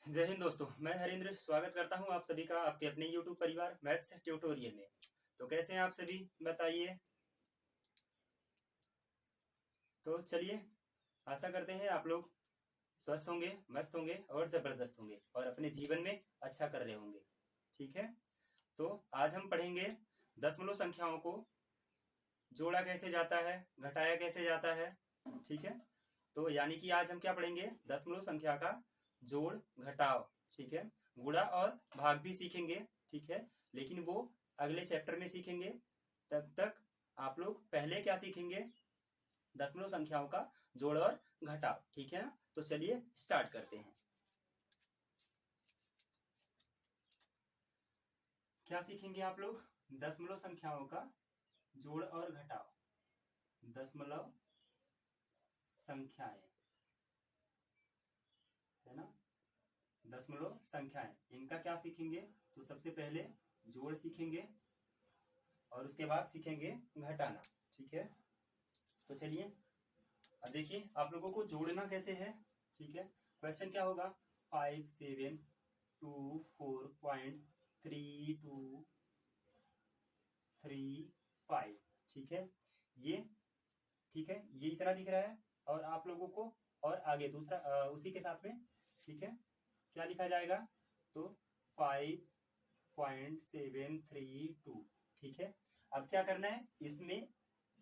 जय हिंद दोस्तों, मैं हरेंद्र स्वागत करता हूं आप सभी का आपके अपने YouTube परिवार मैथ्स ट्यूटोरियल में। तो कैसे हैं आप सभी बताइए। तो चलिए, आशा करते हैं आप लोग स्वस्थ होंगे, मस्त होंगे और जबरदस्त होंगे और अपने जीवन में अच्छा कर रहे होंगे। ठीक है, तो आज हम पढ़ेंगे दशमलव संख्याओं को जोड़ा कैसे जाता है, घटाया कैसे जाता है। ठीक है, तो यानी कि आज हम क्या पढ़ेंगे, दशमलव संख्या का जोड़ घटाव। ठीक है, गुणा और भाग भी सीखेंगे। ठीक है, लेकिन वो अगले चैप्टर में सीखेंगे। तब तक आप लोग पहले क्या सीखेंगे, दशमलव संख्याओं का जोड़ और घटाव। ठीक है ना, तो चलिए स्टार्ट करते हैं। क्या सीखेंगे आप लोग, दशमलव संख्याओं का जोड़ और घटाव। दशमलव संख्याएं है ना, दशमलव संख्याएं, इनका क्या सीखेंगे। तो सबसे पहले जोड़ सीखेंगे और उसके बाद सीखेंगे घटाना। ठीक है, तो चलिए अब देखिए आप लोगों को जोड़ना कैसे है। ठीक है, क्वेश्चन क्या होगा, 5724.3235। ठीक है, ये ठीक है, ये इतना दिख रहा है और आप लोगों को और आगे दूसरा उसी के साथ में ठीक है क्या लिखा जाएगा, तो 5.732। ठीक है, अब क्या करना है, इसमें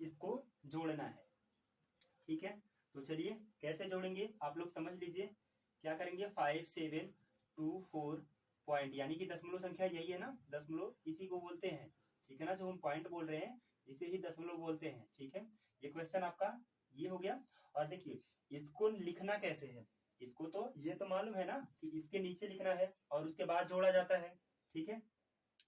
इसको जोड़ना है। ठीक है, तो चलिए कैसे जोड़ेंगे आप लोग समझ लीजिए। क्या करेंगे, 5724 पॉइंट, यानी कि दशमलव संख्या यही है ना, दशमलव इसी को बोलते हैं। ठीक है ना, जो हम पॉइंट बोल रहे हैं इसे ही दशमलव बोलते हैं। ठीक है, ये क्वेश्चन आपका ये हो गया। और देखिए इसको लिखना कैसे है, इसको तो ये तो मालूम है ना कि इसके नीचे लिखना है और उसके बाद जोड़ा जाता है। ठीक है,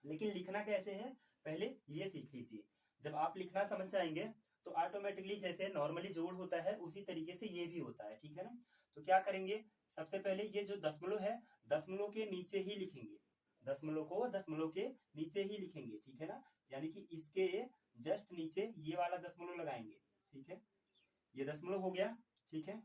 लेकिन लिखना कैसे है पहले ये सीख लीजिए। जब आप लिखना समझ जाएंगे तो ऑटोमेटिकली जैसे नॉर्मली जोड़ होता है उसी तरीके से ये भी होता है। ठीक है ना, तो क्या करेंगे, सबसे पहले ये जो दशमलव है, दशमलव के नीचे ही लिखेंगे, दशमलव को दशमलव के नीचे ही लिखेंगे। ठीक है ना, यानी कि इसके जस्ट नीचे ये वाला दशमलव लगाएंगे। ठीक है, ये दशमलव हो गया। ठीक है,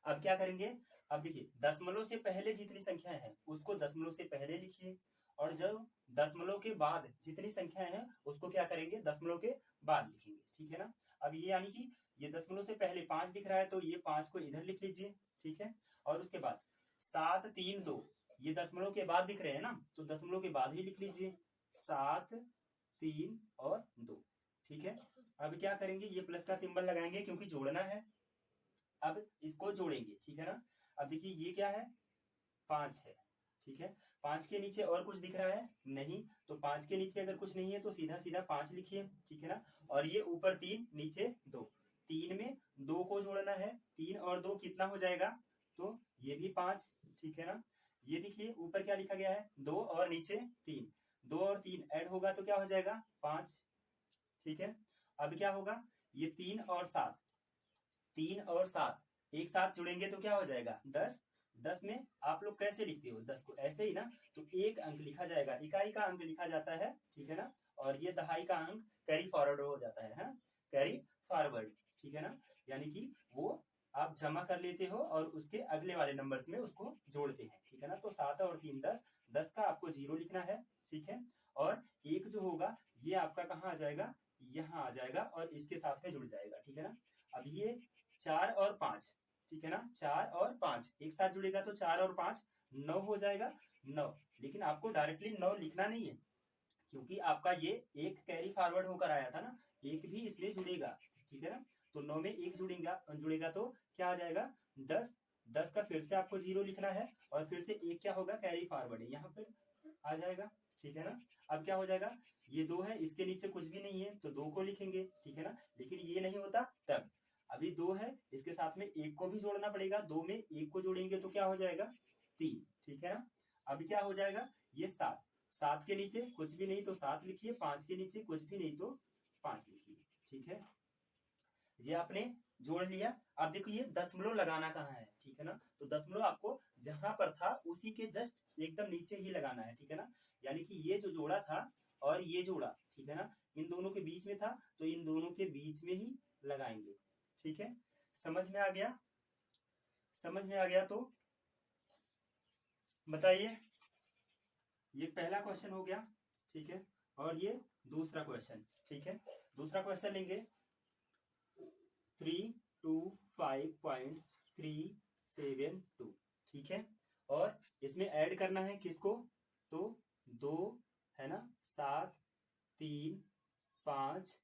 अब क्या करेंगे, अब देखिए दशमलव से पहले जितनी संख्या है उसको दशमलव से पहले लिखिए, और जब दशमलव के बाद जितनी संख्या है उसको क्या करेंगे, दशमलव के बाद लिखेंगे। ठीक है ना, अब ये यानी कि ये दशमलव से पहले 5 दिख रहा है तो ये 5 को इधर लिख लीजिए। ठीक है, और उसके बाद 732, ये दशमलव के बाद दिख रहे हैं ना, तो दशमलव के बाद ही लिख लीजिए, 7 3 और 2। ठीक है, अब क्या करेंगे, ये प्लस का सिंबल लगाएंगे क्योंकि जोड़ना है। अब इसको जोड़ेंगे। ठीक है ना, अब देखिए ये क्या है, 5 है। ठीक है, 5 के नीचे और कुछ दिख रहा है नहीं, तो 5 के नीचे अगर कुछ नहीं है तो सीधा सीधा 5 लिखिए। ठीक है ना, और ये ऊपर 3 नीचे 2, 3 में 2 को जोड़ना है, 3 और 2 कितना हो जाएगा, तो ये भी 5। ठीक है ना, ये देखिए ऊपर क्या लिखा गया है, 2 और नीचे 3, 2 और 3 ऐड होगा तो क्या हो जाएगा, 5। ठीक है, अब क्या होगा, ये 3 और 7, 3 और 7 एक साथ जुड़ेंगे तो क्या हो जाएगा, 10। 10 में आप लोग कैसे लिखते हो, 10 को ऐसे ही ना, तो एक अंक लिखा जाएगा, इकाई का अंक लिखा जाता है। ठीक है ना, और ये दहाई का अंक कैरी फॉरवर्ड हो जाता है ना? Carry forward. ठीक है ना, यानी कि वो आप जमा कर लेते हो और उसके अगले वाले नंबर्स में उसको जोड़ते हैं। ठीक है ना, तो 7 और 3 10, 10 का आपको 0 लिखना है। ठीक है, और एक जो होगा ये आपका कहाँ आ जाएगा, यहाँ आ जाएगा और इसके साथ में जुड़ जाएगा। ठीक है ना, अब ये 4 और 5, ठीक है ना, 4 और 5 एक साथ जुड़ेगा तो 4 और 5 9 हो जाएगा, 9। लेकिन आपको डायरेक्टली 9 लिखना नहीं है क्योंकि आपका ये एक कैरी फॉरवर्ड होकर आया था ना, एक भी इसलिए जुड़ेगा। ठीक है ना, तो 9 में एक जुड़ेगा जुड़ेगा तो क्या आ जाएगा, 10। 10 का फिर से आपको 0 लिखना है और फिर से एक क्या होगा, कैरी फॉरवर्ड है, यहाँ पर आ जाएगा। ठीक है ना, अब क्या हो जाएगा, ये 2 है, इसके नीचे कुछ भी नहीं है तो 2 को लिखेंगे। ठीक है ना, लेकिन ये नहीं होता तब, अभी 2 है, इसके साथ में एक को भी जोड़ना पड़ेगा, 2 में एक को जोड़ेंगे तो क्या हो जाएगा, 3। ठीक है ना, अभी क्या हो जाएगा, ये 7, 7 के नीचे कुछ भी नहीं तो 7 लिखिए, 5 के नीचे कुछ भी नहीं तो 5 लिखिए। ठीक है, ये आपने जोड़ लिया। अब देखो ये दशमलव लगाना कहाँ है। ठीक है ना, तो दशमलव आपको जहां पर था उसी के जस्ट एकदम नीचे ही लगाना है। ठीक है ना, यानी कि ये जो जोड़ा था और ये जोड़ा, ठीक है ना, इन दोनों के बीच में था तो इन दोनों के बीच में ही लगाएंगे। ठीक है, समझ में आ गया, समझ में आ गया तो बताइए, ये पहला क्वेश्चन हो गया, ठीक है, और ये दूसरा क्वेश्चन, ठीक है। दूसरा क्वेश्चन लेंगे 325.372, ठीक है, और इसमें ऐड करना है किसको, तो 2 है ना, 7 3 5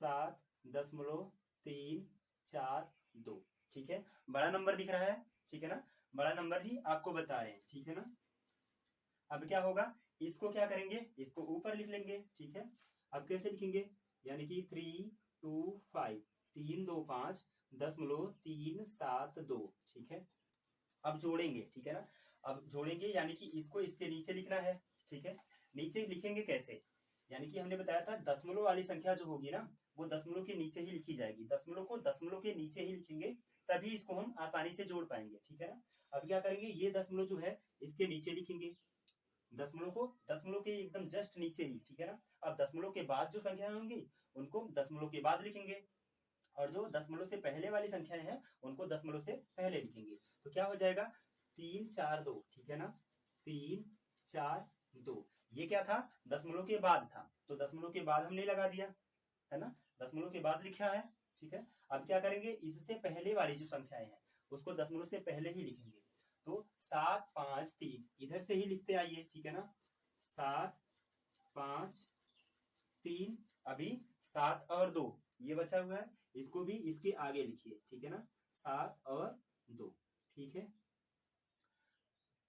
7.342, ठीक है। बड़ा नंबर दिख रहा है, ठीक है ना, बड़ा नंबर जी आपको बता रहे हैं, ठीक है ना। अब क्या होगा, इसको क्या करेंगे, इसको ऊपर लिख लेंगे, ठीक है। अब कैसे लिखेंगे, यानी कि 325 325.372, ठीक है। अब जोड़ेंगे, ठीक है ना, अब जोड़ेंगे यानी कि इसको इसके नीचे लिखना है, ठीक है। नीचे लिखेंगे कैसे, यानी कि हमने बताया था दशमलव वाली संख्या जो होगी ना, वो दशमलव के नीचे ही लिखी जाएगी, दशमलव को दशमलव के नीचे ही लिखेंगे, तभी इसको हम आसानी से जोड़ पाएंगे, ठीक है ना। अब क्या करेंगे, ये दशमलव जो है इसके नीचे लिखेंगे, दशमलव को दशमलव के एकदम जस्ट नीचे ही, ठीक है ना। अब दशमलव के बाद जो संख्याएं होंगी उनको दशमलव के बाद लिखेंगे, और जो दशमलव से पहले वाली संख्याएं हैं उनको दशमलव से पहले लिखेंगे। तो क्या हो जाएगा, 342, ठीक है ना, 342। ये क्या था, दशमलव के बाद था, तो दशमलव के बाद हमने लगा दिया, है ना, दशमलव के बाद लिखा है, ठीक है। अब क्या करेंगे, इससे पहले वाली जो संख्याएं हैं उसको दशमलव से पहले ही लिखेंगे, तो 753 इधर से ही लिखते आइए, ठीक है ना, 753। अभी 7 और 2 ये बचा हुआ है, इसको भी इसके आगे लिखिए, ठीक है ना, 7 और 2, ठीक है,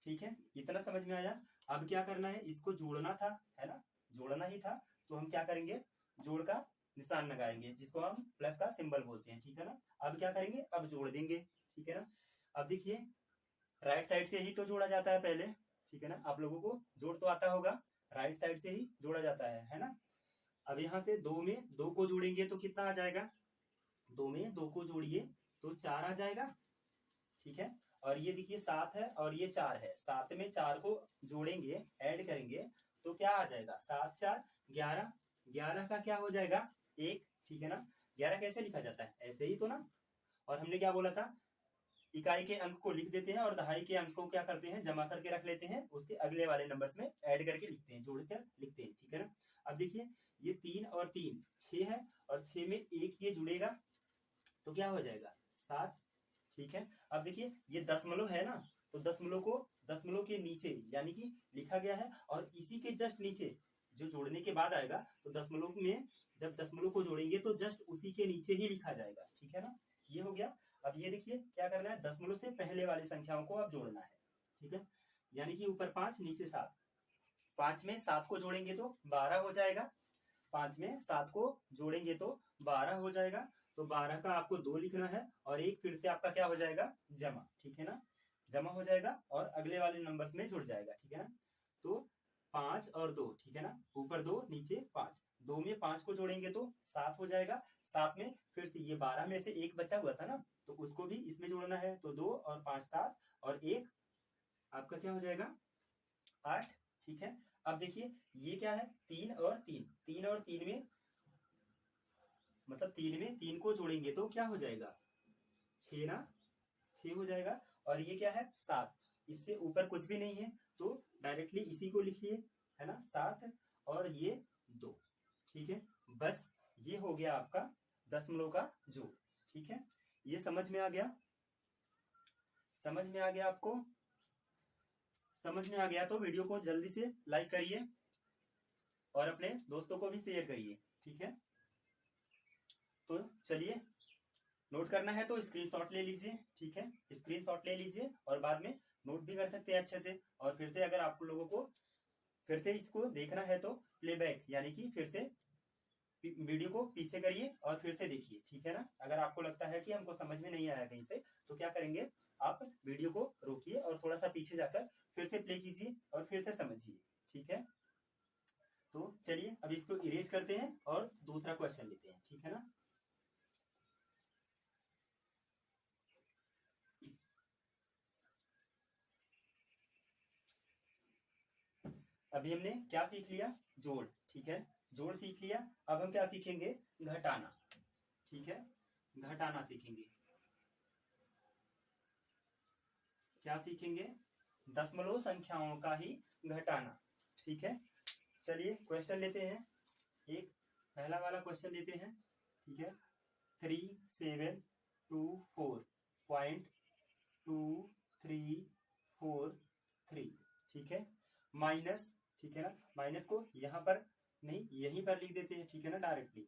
ठीक है, इतना समझ में आया। अब क्या करना है, इसको जोड़ना था, है ना, जोड़ना ही था, तो हम क्या करेंगे, जोड़ का निशान लगाएंगे, जिसको हम प्लस का सिंबल बोलते हैं, ठीक है ना। अब क्या करेंगे, अब जोड़ देंगे, ठीक है ना। अब देखिए, राइट साइड से ही तो जोड़ा जाता है पहले, ठीक है ना, आप लोगों को जोड़ तो आता होगा, राइट साइड से ही जोड़ा जाता है ना। अब यहाँ से 2 में 2 को जोड़ेंगे तो कितना आ जाएगा, 2 में 2 को जोड़िए तो 4 आ जाएगा, ठीक है। और ये देखिए 7 है और ये 4 है, 7 में 4 को जोड़ेंगे, ऐड करेंगे तो क्या आ जाएगा, 7 4 11, 11 का क्या हो जाएगा 1, ठीक है ना। 11 कैसे लिखा जाता है, ऐसे ही तो ना। और हमने क्या बोला था, इकाई के अंक को लिख देते हैं और दहाई के अंक को क्या करते हैं, जमा करके रख लेते हैं, उसके अगले वाले नंबर्स में ऐड करके लिखते हैं, जोड़कर लिखते हैं, ठीक है ना। अब देखिए, ये 3 और 3 6 है, और 6 में 1 ये जुड़ेगा तो क्या हो जाएगा 7, ठीक है। अब देखिए, ये दशमलव है ना, तो दशमलव को दशमलव के नीचे यानी कि लिखा गया है, और इसी के जस्ट नीचे जो जोड़ने के बाद आएगा, तो दशमलव में जब दशमलव को जोड़ेंगे तो जस्ट उसी के नीचे ही लिखा जाएगा, ठीक है ना। ये हो गया। अब ये देखिए क्या करना है, दशमलव से पहले वाली संख्याओं को अब जोड़ना है, ठीक है। यानी कि ऊपर 5 नीचे 7, 5 में 7 को जोड़ेंगे तो 12 हो जाएगा, 5 में 7 को जोड़ेंगे तो 12 हो जाएगा, तो 12 का आपको 2 लिखना है, और एक फिर से आपका क्या हो जाएगा, जमा, ठीक है ना, जमा हो जाएगा और अगले वाले नंबर्स में जुड़ जाएगा, ठीक है ना। तो 5 और 2, ठीक है ना, ऊपर 2 नीचे 5, 2 में 5 को जोड़ेंगे तो 7 हो जाएगा, 7 में फिर से ये 12 में से एक बचा हुआ था ना, तो उसको भी इसमें जोड़ना है, तो 2 और 5 7, और 1 आपका क्या हो जाएगा 8, ठीक है। अब देखिए, ये क्या है, 3 और 3, 3 और 3 में मतलब 3 में 3 को जोड़ेंगे तो क्या हो जाएगा 6 ना, 6 हो जाएगा, और ये क्या है 7, इससे ऊपर कुछ भी नहीं है, तो डायरेक्टली इसी को लिखिए, है ना, 7 और ये 2, ठीक है। बस ये हो गया आपका दशमलव का जोड़, ठीक है। ये समझ में आ गया, समझ में आ गया आपको, समझ में आ गया तो वीडियो को जल्दी से लाइक करिए और अपने दोस्तों को भी शेयर करिए, ठीक है। तो चलिए, नोट करना है तो स्क्रीनशॉट ले लीजिए, ठीक है, स्क्रीनशॉट ले लीजिए और बाद में नोट भी कर सकते हैं अच्छे से। और फिर से अगर आप लोगों को फिर से इसको देखना है तो प्लेबैक यानी कि फिर से वीडियो को पीछे करिए और फिर से देखिए, ठीक है ना। अगर आपको लगता है कि हमको समझ में नहीं आया कहीं पे, तो क्या करेंगे, आप वीडियो को रोकिए और थोड़ा सा पीछे जाकर फिर से प्ले कीजिए और फिर से समझिए, ठीक है। तो चलिए अब इसको इरेज करते हैं और दूसरा क्वेश्चन लेते हैं, ठीक है ना। अभी हमने क्या सीख लिया, जोड़, ठीक है, जोड़ सीख लिया। अब हम क्या सीखेंगे, घटाना, ठीक है, घटाना सीखेंगे। क्या सीखेंगे, दशमलव संख्याओं का ही घटाना। ठीक है, चलिए क्वेश्चन लेते हैं। एक पहला वाला क्वेश्चन लेते हैं। ठीक है, 3724.2343। ठीक है, माइनस, ठीक है ना, माइनस को यहाँ पर नहीं यहीं पर लिख देते हैं। ठीक है ना, डायरेक्टली।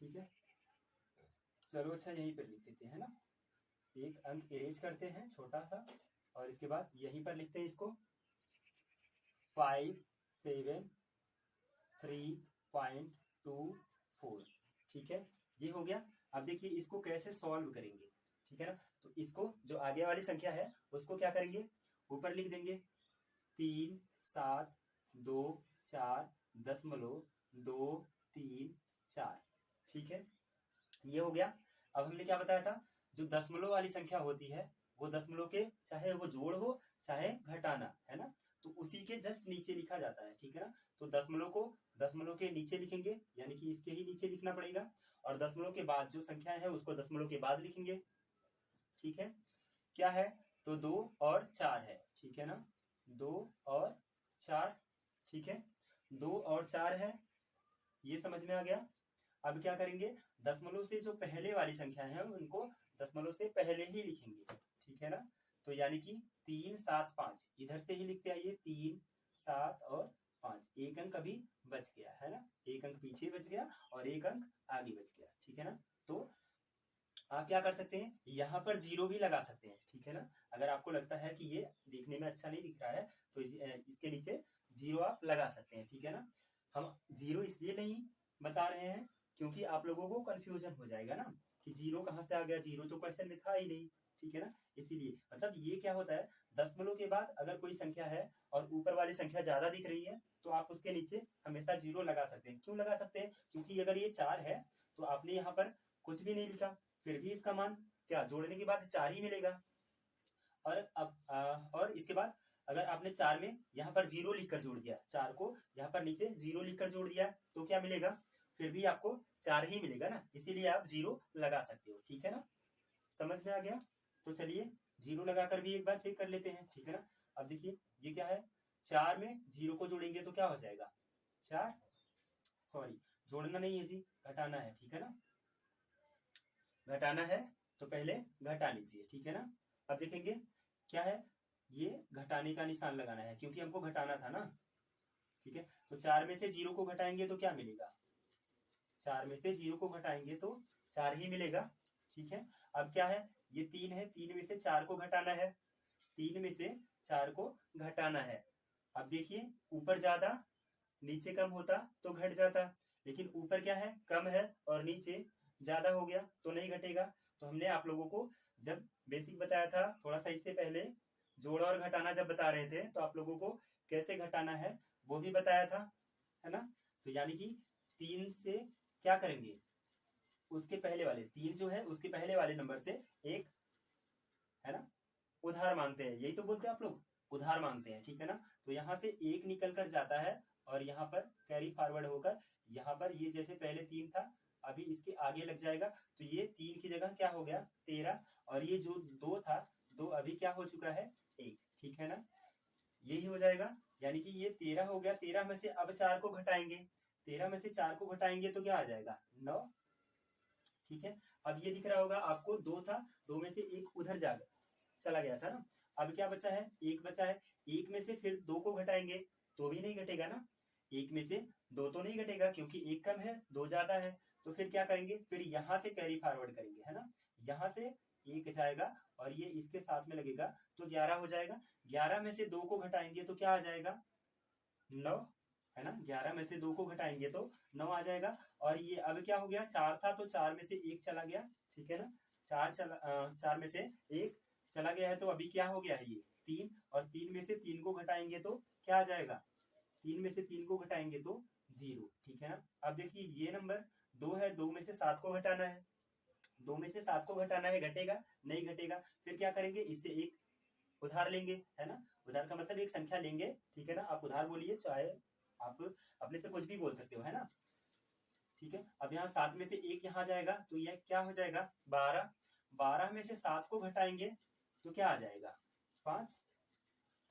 ठीक है, चलो अच्छा यहीं पर लिख देते हैं ना, एक अंक इरेज करते हैं छोटा सा, और इसके बाद यहीं पर लिखते हैं इसको 573.24। ठीक है, ये हो गया। अब देखिए इसको कैसे सॉल्व करेंगे। ठीक है ना, तो इसको जो आगे वाली संख्या है उसको क्या करेंगे, ऊपर लिख देंगे 3724.234। ठीक है, ये हो गया। अब हमने क्या बताया था, जो दशमलव वाली संख्या होती है वो दशमलव के चाहे वो जोड़ हो चाहे घटाना, है ना, तो उसी के जस्ट नीचे लिखा जाता है। ठीक है ना, तो दशमलव को दशमलव के नीचे लिखेंगे, यानी कि इसके ही नीचे लिखना पड़ेगा, और दशमलव के बाद जो संख्या है उसको दशमलव के बाद लिखेंगे। ठीक है, क्या है, तो 2 और 4 है। ठीक है ना, 2 और 4। ठीक है, 2 और 4 है, ये समझ में आ गया। अब क्या करेंगे, दशमलव से जो पहले वाली संख्या है उनको दशमलव से पहले ही लिखेंगे। ठीक है ना, तो यानी कि 3 7 5 इधर से ही लिखते आइए, 3 7 और 5, एक अंक अभी बच गया है ना, एक अंक पीछे बच गया और एक अंक आगे बच गया। ठीक है ना, तो आप क्या कर सकते हैं, यहाँ पर जीरो भी लगा सकते हैं। ठीक है ना, अगर आपको लगता है कि ये देखने में अच्छा नहीं दिख रहा है तो इसके नीचे जीरो आप लगा सकते हैं। ठीक है ना, हम जीरो इसलिए नहीं बता रहे हैं क्योंकि आप लोगों को कंफ्यूजन हो जाएगा ना कि जीरो कहाँ से आ गया, जीरो तो क्वेश्चन में था ही नहीं। ठीक है ना, इसीलिए मतलब ये क्या होता है, दशमलव के बाद अगर कोई संख्या है और ऊपर वाली संख्या ज्यादा दिख रही है तो आप उसके नीचे हमेशा जीरो लगा सकते हैं। क्यों लगा सकते हैं, क्योंकि अगर ये 4 है तो आपने यहाँ पर कुछ भी नहीं लिखा, फिर भी इसका मान क्या जोड़ने के बाद 4 ही मिलेगा। और अब और इसके बाद अगर आपने 4 में यहाँ पर जीरो लिखकर जोड़ दिया, 4 को यहाँ पर नीचे जीरो लिखकर जोड़ दिया तो क्या मिलेगा, फिर भी आपको 4 ही मिलेगा ना, इसीलिए आप जीरो लगा सकते हो। ठीक है ना, समझ में आ गया। तो चलिए जीरो लगाकर भी एक बार चेक कर लेते हैं। ठीक है ना, अब देखिए ये क्या है, 4 में जीरो को जोड़ेंगे तो क्या हो जाएगा, 4, सॉरी जोड़ना नहीं है जी, घटाना है। ठीक है ना, घटाना है तो पहले घटा लीजिए। ठीक है ना, अब देखेंगे क्या है, ये घटाने का निशान लगाना है क्योंकि हमको घटाना था ना। ठीक है, तो 4 में से जीरो को घटाएंगे तो क्या मिलेगा, 4 में से जीरो को घटाएंगे तो 4 ही मिलेगा। ठीक है, अब क्या है, ये 3 है, 3 में से 4 को घटाना है, 3 में से 4 को घटाना है। अब देखिए ऊपर ज्यादा नीचे कम होता तो घट जाता, लेकिन ऊपर क्या है, कम है और नीचे ज्यादा हो गया तो नहीं घटेगा। तो हमने आप लोगों को जब बेसिक बताया था थोड़ा सा इससे पहले, जोड़ और घटाना जब बता रहे थे तो आप लोगों को कैसे घटाना है वो भी बताया था, है ना। तो यानी कि 3 से क्या करेंगे, उसके पहले वाले 3 जो है उसके पहले वाले नंबर से एक, है ना, उधार मांगते हैं, यही तो बोलते हैं आप लोग, उधार मांगते हैं। ठीक है ना, तो यहाँ से एक निकल कर जाता है और यहाँ पर कैरी फॉरवर्ड होकर यहाँ पर ये जैसे पहले 3 था अभी इसके आगे लग जाएगा, तो ये 3 की जगह क्या हो गया 13, और ये जो 2 था 2 अभी क्या हो चुका है 1। ठीक है ना, यही हो जाएगा, यानी कि ये 13 हो गया, 13 में से अब 4 को घटाएंगे, 13 में से 4 को घटाएंगे तो क्या आ जाएगा 9। ठीक है, अब ये दिख रहा होगा आपको 2 था, 2 में से एक उधर जा चला गया था ना, अब क्या बचा है, एक बचा है, एक में से फिर 2 को घटाएंगे तो भी नहीं घटेगा ना, एक में से 2 तो नहीं घटेगा क्योंकि एक कम है 2 ज्यादा है। तो फिर क्या करेंगे, फिर यहाँ से कैरी फॉरवर्ड करेंगे, है ना, यहाँ से एक जाएगा और ये इसके साथ में लगेगा तो 11 हो जाएगा, 11 में से 2 को घटाएंगे तो क्या आ जाएगा 9, है ना, 11 में से 2 को घटाएंगे तो 9 आ जाएगा। और ये अब क्या हो गया, 4 था तो 4 में से एक चला गया। ठीक है ना, 4 में से एक चला गया है तो अभी क्या हो गया है ये 3, और 3 में से 3 को घटाएंगे तो क्या आ जाएगा, 3 में से 3 को घटाएंगे तो 0। ठीक है ना, अब देखिए ये नंबर 2 है, 2 में से 7 को घटाना है, 2 में से 7 को घटाना है, घटेगा नहीं घटेगा, फिर क्या करेंगे, इससे एक उधार लेंगे, है ना, उधार का मतलब एक संख्या लेंगे। ठीक है ना, आप उधार बोलिए चाहे आप अपने से कुछ भी बोल सकते हो, है ना। ठीक है, अब यहाँ 7 में से एक यहाँ जाएगा तो यह क्या हो जाएगा 12, 12 में से 7 को घटाएंगे तो क्या आ जाएगा 5,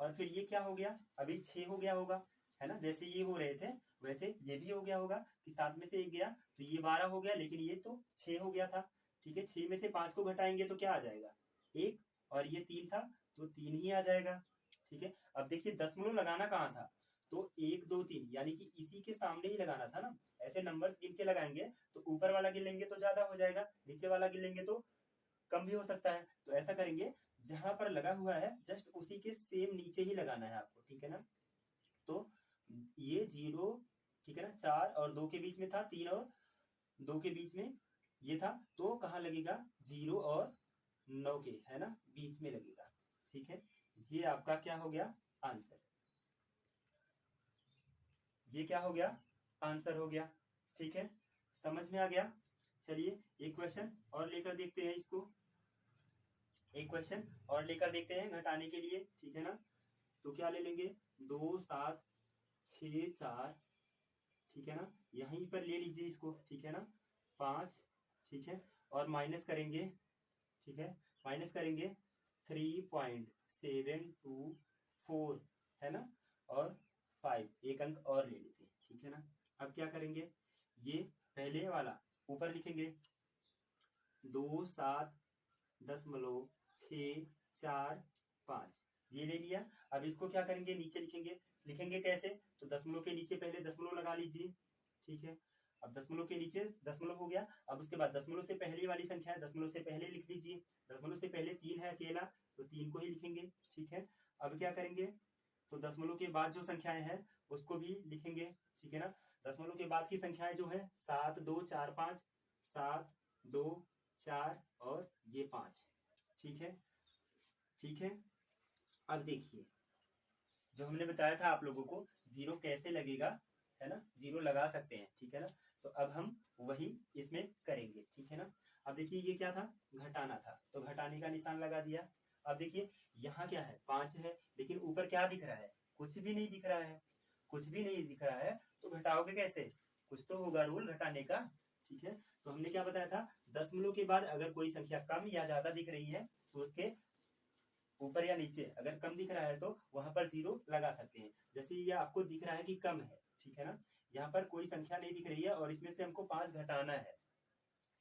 और फिर ये क्या हो गया, अभी 6 हो गया होगा, है ना। जैसे ये हो रहे थे वैसे ये भी हो गया होगा कि 7 में से 1 गया तो ये 12 हो गया, लेकिन ये तो 6 हो गया था। ठीक है, 6 में से 5 को घटाएंगे तो क्या आ जाएगा 1, और ये 3 था तो 3 ही आ जाएगा। ठीक है, अब देखिए दशमलव लगाना कहाँ था, तो 1 2 3 यानी कि इसी के सामने ही लगाना था ना। ऐसे नंबर्स गिन के लगाएंगे तो ऊपर वाला गिन लेंगे तो ज्यादा हो जाएगा, नीचे वाला गिन लेंगे तो कम भी हो सकता है। तो ऐसा करेंगे, जहां पर लगा हुआ है जस्ट उसी के सेम नीचे ही लगाना है आपको, ठीक है ना। तो ये 0, ठीक है ना, 4 और 2 के बीच में था, 3 और 2 के बीच में ये था, तो कहाँ लगेगा 0 और 9 के, है ना, बीच में लगेगा। ठीक है, ये आपका क्या हो गया आंसर, ये क्या हो गया आंसर हो गया। ठीक है, समझ में आ गया। चलिए एक क्वेश्चन और लेकर देखते हैं इसको, एक क्वेश्चन और लेकर देखते हैं घटाने के लिए, ठीक है ना। तो क्या ले लेंगे, 2 7 6 4, ठीक है ना, यहीं पर ले लीजिए इसको, ठीक है ना, 5, ठीक है, और माइनस करेंगे, ठीक है, माइनस करेंगे 3.724, है ना, और 5, एक अंक और ले लेते हैं, ठीक है ना। अब क्या करेंगे, ये पहले वाला ऊपर लिखेंगे 2 7 दशमलव 6 4 5, ये ले लिया। अब इसको क्या करेंगे, नीचे लिखेंगे, लिखेंगे कैसे, तो दशमलव के नीचे पहले दशमलव लगा लीजिए, ठीक है। अब दशमलव के नीचे दशमलव हो गया, अब उसके बाद दशमलव से पहले वाली संख्या है, दशमलव से पहले लिख लीजिए, दशमलव से पहले 3 है अकेला तो 3 को ही लिखेंगे, ठीक है। अब क्या करेंगे, तो दशमलव के बाद जो संख्याएं हैं उसको भी लिखेंगे, ठीक है ना। दशमलव के बाद की संख्याएं जो है 7 2 4 5, 7 2 4 और ये 5, ठीक है, ठीक है। अब देखिए जो हमने बताया था आप लोगों को जीरो कैसे लगेगा, है ना, जीरो लगा सकते हैं, ठीक है ना। तो अब हम वही इसमें करेंगे, ठीक है ना। अब देखिए ये क्या था, घटाना था, तो घटाने का निशान लगा दिया। अब देखिए यहाँ क्या है, 5 है, लेकिन ऊपर क्या दिख रहा है, कुछ भी नहीं दिख रहा है, कुछ भी नहीं दिख रहा है, तो घटाओगे कैसे, कुछ तो होगा रूल घटाने का, ठीक है। तो हमने क्या बताया था, दशमलव के बाद अगर कोई संख्या कम या ज्यादा दिख रही है तो उसके ऊपर या नीचे अगर कम दिख रहा है तो वहां पर जीरो लगा सकते हैं। जैसे ये आपको दिख रहा है कि कम है, ठीक है ना, यहाँ पर कोई संख्या नहीं दिख रही है और इसमें से हमको 5 घटाना है,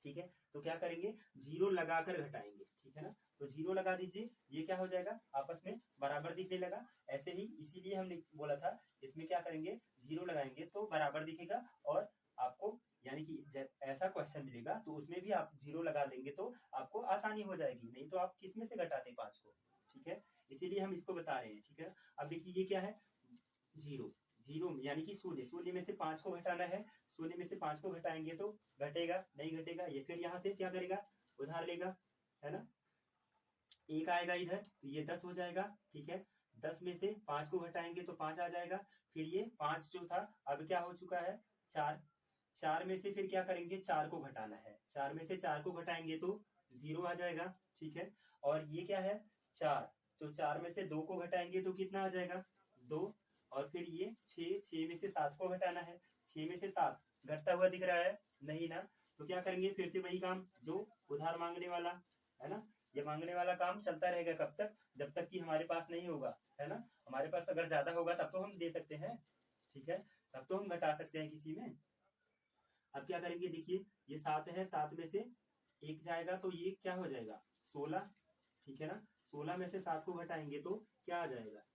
ठीक है। तो क्या करेंगे, जीरो लगाकर घटाएंगे, ठीक है ना। तो जीरो लगा दीजिए, ये क्या हो जाएगा आपस में बराबर दिखने लगा। ऐसे ही इसीलिए हमने बोला था इसमें क्या करेंगे, जीरो लगाएंगे तो बराबर दिखेगा, और आपको यानी कि जब ऐसा क्वेश्चन मिलेगा तो उसमें भी आप जीरो लगा देंगे तो आपको आसानी हो जाएगी, नहीं तो आप किस में से घटाते 5 को, ठीक है। इसीलिए हम इसको बता रहे हैं, ठीक है। अब देखिए ये क्या है, जीरो, जीरो यानी कि शून्य, शून्य में से 5 को घटाना है, शून्य में से 5 को घटाएंगे तो घटेगा नहीं, घटेगा ये, फिर यहाँ से क्या करेगा, उधार लेगा, है ना, एक आएगा इधर तो ये 10 हो जाएगा, ठीक है। 10 में से 5 को घटाएंगे तो 5 आ जाएगा, फिर ये 5 जो था अब क्या हो चुका है 4, 4 में से फिर क्या करेंगे, 4 को घटाना है, 4 में से 4 को घटाएंगे तो 0 आ जाएगा, ठीक है। और ये क्या है 4, तो 4 में से 2 को घटाएंगे तो कितना आ जाएगा 2, और फिर ये 6, 6 में से 7 को घटाना है, 6 में से 7 घटता हुआ दिख रहा है नहीं ना, तो क्या करेंगे, फिर से वही काम जो उधार मांगने वाला, है ना। ये मांगने वाला काम चलता रहेगा कब तक, जब तक कि हमारे पास नहीं होगा, है ना। हमारे पास अगर ज्यादा होगा तब तो हम दे सकते हैं, ठीक है, तब तो हम घटा सकते हैं किसी में। अब क्या करेंगे, देखिए ये 7 है, 7 में से 1 जाएगा तो ये क्या हो जाएगा 16, ठीक है ना। 16 में से 7 को घटाएंगे तो क्या आ जाएगा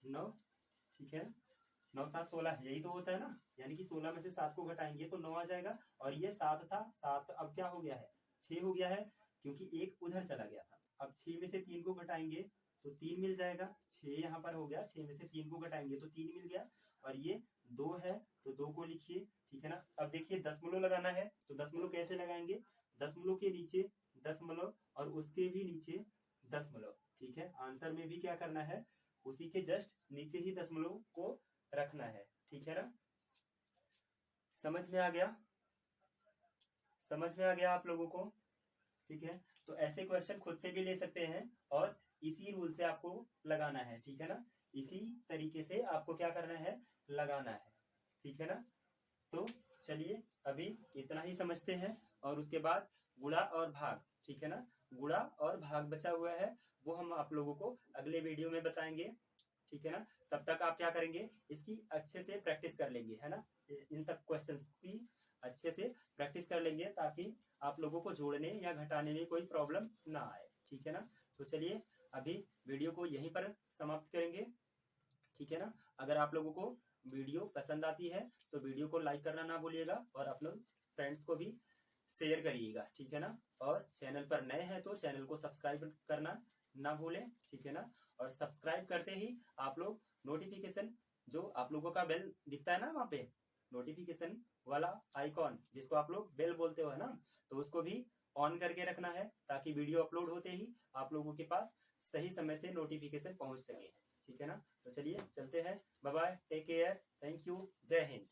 9, ठीक है, 9 7 16 यही तो होता है ना, यानी कि 16 में से 7 को घटाएंगे तो 9 आ जाएगा, और ये 7 था, 7 अब क्या हो गया है 6 हो गया है, क्योंकि एक उधर चला गया था। अब 6 में से 3 को घटाएंगे तो 3 मिल जाएगा, 6 यहाँ पर हो गया, 6 में से 3 को घटाएंगे तो 3 मिल गया, और ये 2 है तो 2 को लिखिए, ठीक है ना। अब देखिए दशमलव लगाना है, तो दशमलव कैसे लगाएंगे, दशमलव के नीचे दशमलव और उसके भी नीचे दशमलव, ठीक है। आंसर में भी क्या करना है, उसी के जस्ट नीचे ही दशमलव को रखना है, ठीक है ना। समझ में आ गया, समझ में आ गया आप लोगों को, ठीक है। तो ऐसे क्वेश्चन खुद से भी ले सकते हैं और इसी रूल से आपको लगाना है, ठीक है ना। इसी तरीके से आपको क्या करना है, लगाना है, ठीक है ना। तो चलिए अभी इतना ही समझते हैं, और उसके बाद गुणा और भाग, ठीक है ना, गुणा और भाग बचा हुआ है वो हम आप लोगों को अगले वीडियो में बताएंगे, ठीक है ना। तब तक आप क्या करेंगे, इसकी अच्छे से प्रैक्टिस कर लेंगे, है ना। इन सब क्वेश्चंस की अच्छे से प्रैक्टिस कर लेंगे ताकि आप लोगों को जोड़ने या घटाने में कोई प्रॉब्लम ना आए, ठीक है ना। तो चलिए अभी वीडियो को यहीं पर समाप्त करेंगे, ठीक है ना। अगर आप लोगों को वीडियो पसंद आती है तो वीडियो को लाइक करना ना भूलिएगा और अपने फ्रेंड्स को भी शेयर करिएगा, ठीक है ना। और चैनल पर नए हैं तो चैनल को सब्सक्राइब करना ना भूलें, ठीक है ना। और सब्सक्राइब करते ही आप लोग नोटिफिकेशन, जो आप लोगों का बेल दिखता है ना वहाँ पे नोटिफिकेशन वाला आइकॉन, जिसको आप लोग बेल बोलते हो, है ना, तो उसको भी ऑन करके रखना है ताकि वीडियो अपलोड होते ही आप लोगों के पास सही समय से नोटिफिकेशन पहुंच सके, ठीक है ना। तो चलिए चलते हैं, bye bye, take care, thank you, जय हिंद।